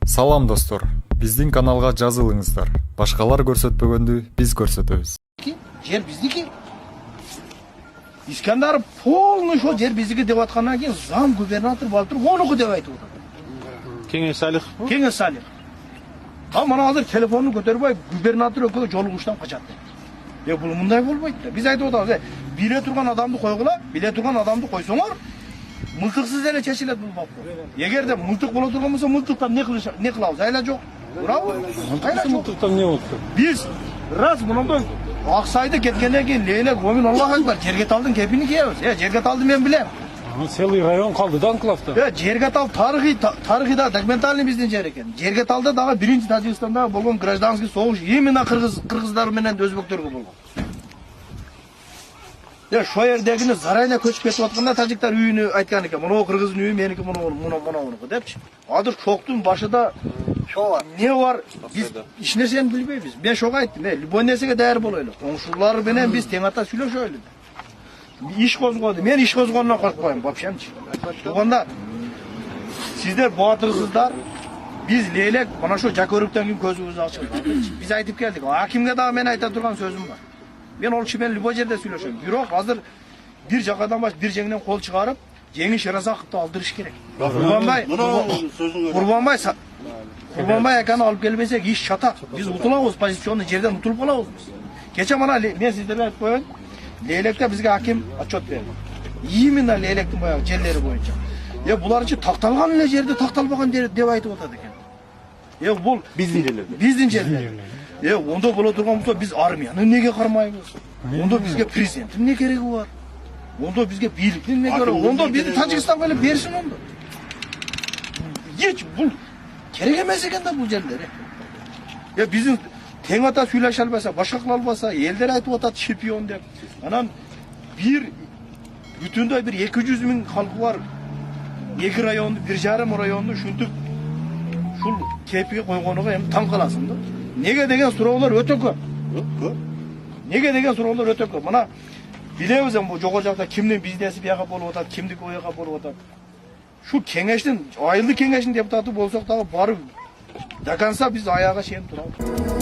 Салам достор, биздин каналга жазылыңыздар. Башкалар көрсөтпөгөндү биз көрсөтөбүз. Жер биздики. Искандаров полный шо жер биздики деп аткандан кийин зам губернатор болуп туруп онуку деп айтып атат. Кеңеш Салих. Кеңеш Салих. Мана азыр телефонун көтөрбөй губернатор экөө жолугуштан качат. Бул мындай болбойт да. Биз айтып атабыз, биле турган адамды койгула, биле турган адамды койсоңор, мылтыксыз эле чечилет бул бап. Эгерде мылтык боло турган болсо, мылтыктан не кылабыз? Айла жок. Туурабы? Мылтыктан не болду? Биз раз мындай Аксайды кеткенден кийин Лейлек Момин Аллах акбар Жергеталдын кепини кийебиз. Жергеталды мен билем. Целый район калды да анклавда. Жергетал тарыхый да документальный биздин жер экен. Жергеталда дагы биринчи Тажикстанда болгон гражданский согуш именно кыргыздар менен өзбектөргө болгон. Шо жердегини зарайна көчүп кетип атканда тажиктар үйүнү айткан экен. Мына кыргыздын үйү меники, мунуку депчи. Азыр шоктун башында шо бар. Не бар? Биз эч нерсени билбейбиз. Мен шого айттым, любой нерсеге даяр болойлу. Коңшулар менен биз тең ата сүйлөшөлү. Иш козгоду. Мен иш козгонуна коркпойм, вообще-чи. Туганда сиздер батырсыздар. Биз Лейлек мына шо Жакөрүктөн кийин көзүбүздү ачып. Биз айтып келдик. Акимге дагы мен айта турган сөзүм бар. Мен ол киши менен любой жерде сүйлөшөм. Бирок азыр бир жакадан баш бир жеңинен кол чыгарып, Жеңиш Ыразаковду алдырыш керек. Курбанбай аканы алып келбесек иш чатак. Биз утулабыз, позиционный жерден утулуп калабыз биз. Кече мана мен сиздерге айтып коеюн. Лейлекте бизге аким отчет берди. Именно Лейлектин баягы жерлери боюнча. Буларчы такталган эле жерде такталбаган жер деп айтып атат экен. Бул Биздин жерлерде. Биздин жерлер. Ондо боло турган болсо биз армияны неге кармайбыз? Ондо бизге президенттин не кереги бар? Ондо бизге бийликтин не кереги? Ондо бизди Тажикстанга эле берсин ондо. Эч бул керек эмес экен да бул жерлер. Биздин тең ата сүйлөшө албаса, башка кыла албаса, элдер айтып атат чемпион деп. Анан бир бүтүндөй бир 200 миң халкы бар. Эки районду, 1,5 районду ушинтип ушул кепиге койгонуга эми таң каласың да. Неге деген суроолор өтө көп. Неге деген суроолор өтө көп. Мына билебиз бул жогору жакта кимдин бизнеси бияка болуп атат, кимдики ояка болуп атат. Şu кеңештин, айылдык кеңештин депутаты болсок дагы барып до конца биз аяга чейин турабыз.